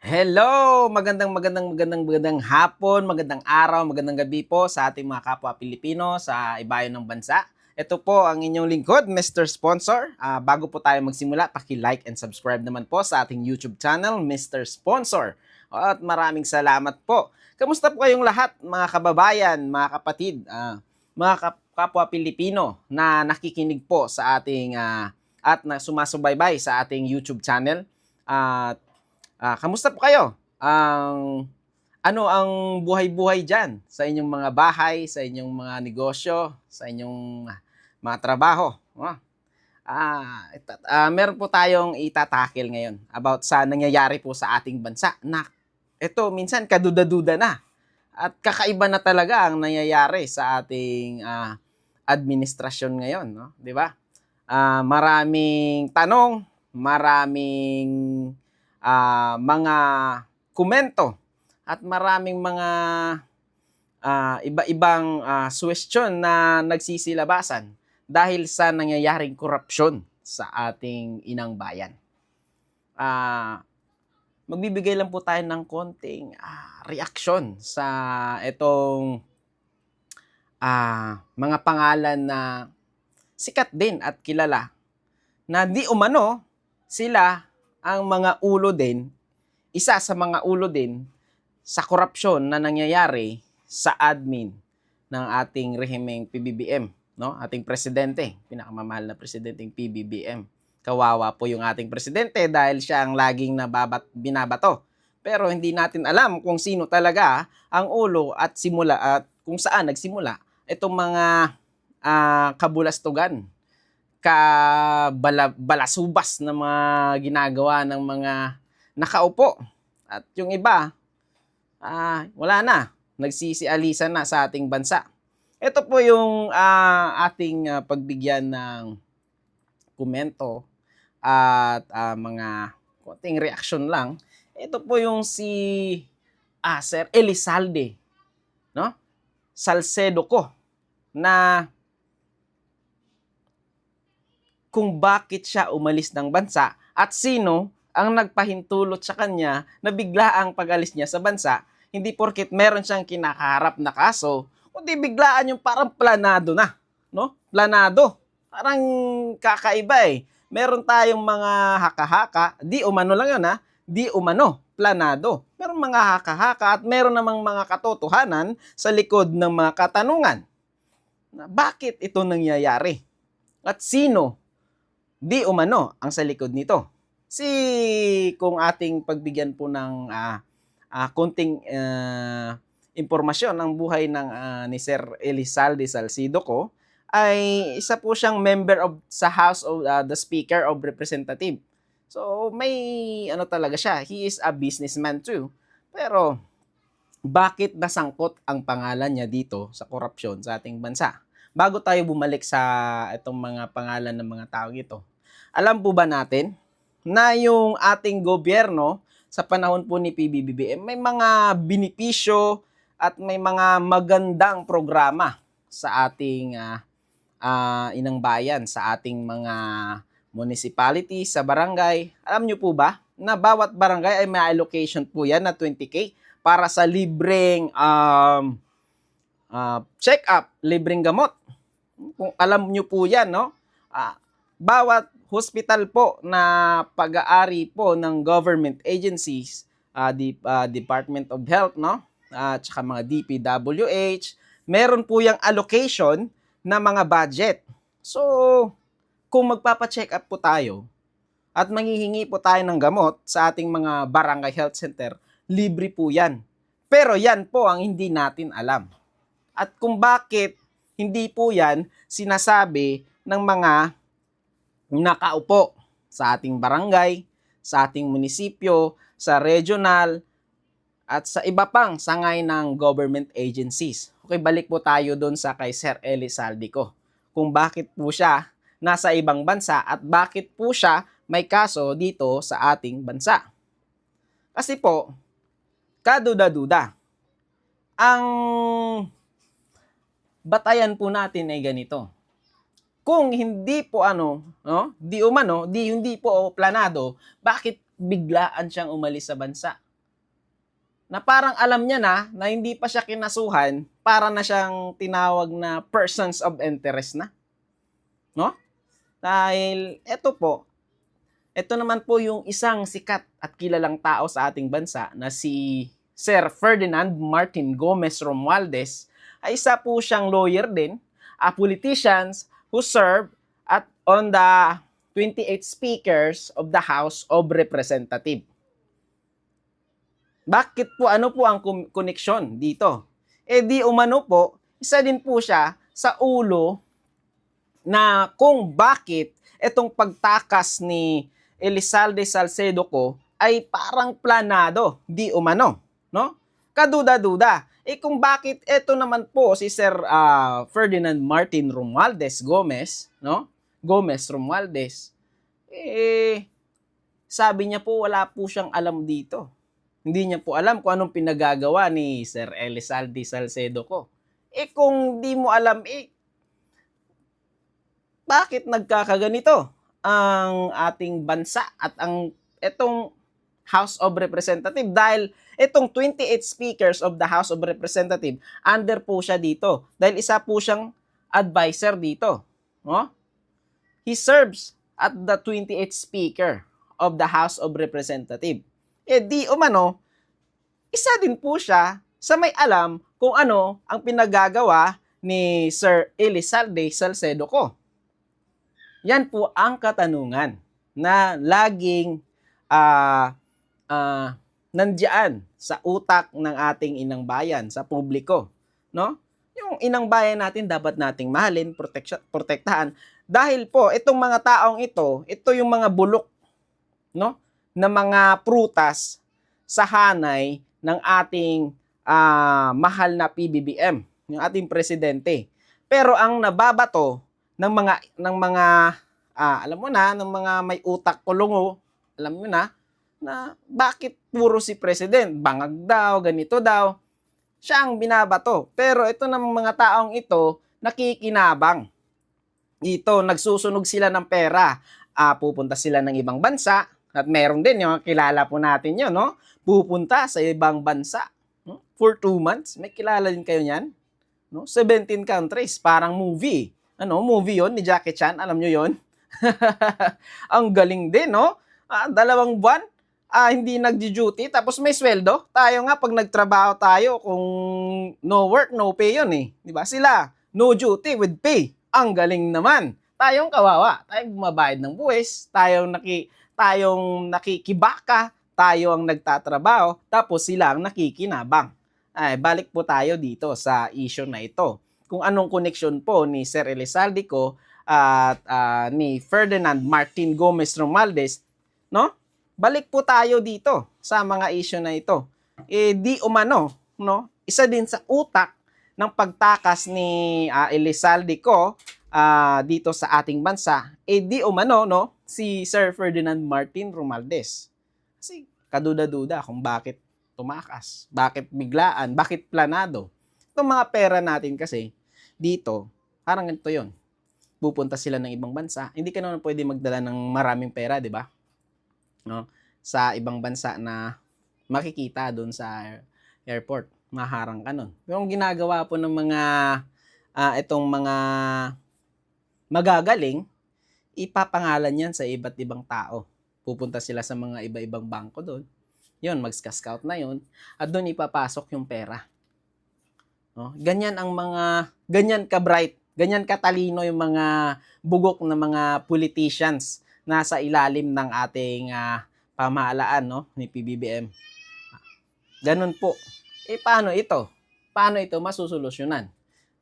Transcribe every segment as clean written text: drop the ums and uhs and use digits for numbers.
Hello! Magandang hapon, magandang araw, magandang gabi po sa ating mga kapwa Pilipino sa ibayan ng bansa. Ito po ang inyong lingkod, Mr. Sponsor. Bago po tayo magsimula, paki-like and subscribe naman po sa ating YouTube channel, Mr. Sponsor. At maraming salamat po. Kamusta po kayong lahat, mga kababayan, mga kapatid, mga kapwa Pilipino na nakikinig po sa ating at na sumasubaybay sa ating YouTube channel? At kamusta po kayo? Ano ang buhay-buhay diyan sa inyong mga bahay, sa inyong mga negosyo, sa inyong mga trabaho? Meron po tayong itatakil ngayon about sa nangyayari po sa ating bansa na ito minsan kaduda-duda na at kakaiba na talaga ang nangyayari sa ating administrasyon ngayon, no? 'Di ba? Maraming tanong, maraming mga komento at maraming mga iba-ibang suwestyon na nagsisilabasan dahil sa nangyayaring korupsyon sa ating inang bayan. Magbibigay lang po tayo ng konting reaksyon sa itong mga pangalan na sikat din at kilala na di umano sila ang mga ulo din, isa sa mga ulo din sa korupsyon na nangyayari sa admin ng ating rehimeng PBBM, no? Ating presidente, pinakamamahal na presidenteng PBBM. Kawawa po yung ating presidente dahil siya ang laging binabato. Pero hindi natin alam kung sino talaga ang ulo at simula at kung saan nagsimula itong mga kabulastugan, balasubas na mga ginagawa ng mga nakaupo. At yung iba, wala na. Nagsisialisan na sa ating bansa. Ito po yung ating pagbigyan ng komento at mga konting reaksyon lang. Ito po yung si Sir Elizalde, no? Salcedo ko, na kung bakit siya umalis ng bansa at sino ang nagpahintulot sa kanya na biglaang pag-alis niya sa bansa, hindi porket meron siyang kinakaharap na kaso, kundi biglaan yung parang planado na, no? Planado. Parang kakaiba eh. Meron tayong mga haka-haka, di umano lang yun di umano, planado. Meron mga haka-haka at meron namang mga katotohanan sa likod ng mga katanungan. Na bakit ito nangyayari? At sino di umano ang sa likod nito? Kung ating pagbigyan po ng konting impormasyon ng buhay ng ni Sir Elizalde Salcido ko, ay isa po siyang member sa House of the Speaker of Representative. So may talaga siya, he is a businessman too. Pero bakit nasangkot ang pangalan niya dito sa korupsyon sa ating bansa? Bago tayo bumalik sa itong mga pangalan ng mga tao ito, alam po ba natin na yung ating gobyerno sa panahon po ni PBBM may mga benepisyo at may mga magandang programa sa ating inang bayan, sa ating mga municipality, sa barangay. Alam nyo po ba na bawat barangay ay may allocation po yan na 20K para sa libreng check-up, libreng gamot. Kung alam nyo po yan, no? Bawat hospital po na pag-aari po ng government agencies, Department of Health, no? Tsaka mga DPWH, meron po yung allocation na mga budget. So, kung magpapa-check up po tayo at manghihingi po tayo ng gamot sa ating mga barangay health center, libre po yan. Pero yan po ang hindi natin alam. At kung bakit hindi po yan sinasabi ng mga nakaupo sa ating barangay, sa ating munisipyo, sa regional, at sa iba pang sangay ng government agencies. Okay, balik po tayo doon sa kay Sir Elizalde ko. Kung bakit po siya nasa ibang bansa at bakit po siya may kaso dito sa ating bansa. Kasi po, kaduda-duda. Ang batayan po natin ay ganito. Kung hindi po hindi po planado, bakit biglaan siyang umalis sa bansa? na parang alam niya na hindi pa siya kinasuhan, para na siyang tinawag na persons of interest na, no? Dahil ito naman po yung isang sikat at kilalang tao sa ating bansa na si Sir Ferdinand Martin Gomez Romualdez, ay isa po siyang lawyer din, a politician who served on the 28 speakers of the House of Representatives. Bakit po, ano po ang koneksyon dito? Di umano po, isa din po siya sa ulo na kung bakit itong pagtakas ni Elizalde Salcedo ko ay parang planado, di umano, no? Kaduda-duda. Kung bakit ito naman po si Sir Ferdinand Martin Romualdez Gomez, no? Gomez Romualdez, sabi niya po wala po siyang alam dito. Hindi niya po alam kung anong pinagagawa ni Sir Elizalde Salcedo ko. Kung di mo alam, bakit nagkakaganito ang ating bansa at itong House of Representatives? Dahil itong 28 speakers of the House of Representatives, under po siya dito. Dahil isa po siyang advisor dito. No? He serves at the 28th speaker of the House of Representatives. Di umano, isa din po siya sa may alam kung ano ang pinagagawa ni Sir Elizalde Salcedo ko. Yan po ang katanungan na laging nandiyan sa utak ng ating inang bayan, sa publiko, no? Yung inang bayan natin dapat nating mahalin, protektahan, dahil po itong mga taong ito yung mga bulok, no, na mga prutas sa hanay ng ating mahal na PBBM, yung ating presidente. Pero ang nababato ng mga alam mo na, ng mga may utak kulungo, alam mo na bakit puro si president, bangag daw, ganito daw, siya ang binabato. Pero ito namang mga taong ito, nakikinabang. Ito, nagsusunog sila ng pera. Pupunta sila ng ibang bansa, at meron din yung kilala po natin yun, no? Pupunta sa ibang bansa for 2 months. May kilala din kayo niyan? No? 17 countries, parang movie. Movie yon ni Jackie Chan, alam nyo yon? Ang galing din, no? 2 buwan, hindi nagdi-duty, tapos may sweldo. Tayo nga, pag nagtrabaho tayo, kung no work, no pay yun eh. Diba? Sila, no duty with pay. Ang galing naman. Tayong kawawa. Tayong bumabayad ng buwis. Tayong nakikibaka. Tayo ang nagtatrabaho. Tapos sila ang nakikinabang. Balik po tayo dito sa issue na ito. Kung anong koneksyon po ni Sir Elizalde ko at ni Ferdinand Martin Gomez Romualdez, no? Balik po tayo dito sa mga issue na ito. Di umano, no? Isa din sa utak ng pagtakas ni Elizalde ko dito sa ating bansa, di umano, no? Si Sir Ferdinand Martin Romualdez. Kasi kaduda-duda kung bakit tumakas, bakit biglaan, bakit planado. Itong mga pera natin kasi, dito, parang ganito yun. Pupunta sila ng ibang bansa, hindi ka naman pwede magdala ng maraming pera, di ba? No? Sa ibang bansa na makikita doon sa airport, maharang ka nun. Yung ginagawa po ng mga itong mga magagaling, ipapangalan yan sa iba't ibang tao. Pupunta sila sa mga iba-ibang bangko doon. Yun, mag-scout na yun. At doon ipapasok yung pera. No? Ganyan ka-bright, ganyan katalino yung mga bugok na mga politicians nasa ilalim ng ating pamahalaan, no, ni PBBM. Ganun po. Paano ito? Paano ito masusolusyonan?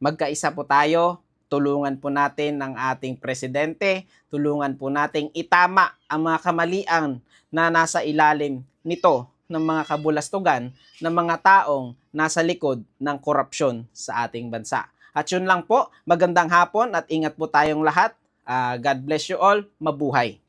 Magkaisa po tayo, tulungan po natin ang ating presidente, tulungan po nating itama ang mga kamalian na nasa ilalim nito ng mga kabulastugan ng mga taong nasa likod ng korupsyon sa ating bansa. At yun lang po, magandang hapon at ingat po tayong lahat. God bless you all. Mabuhay.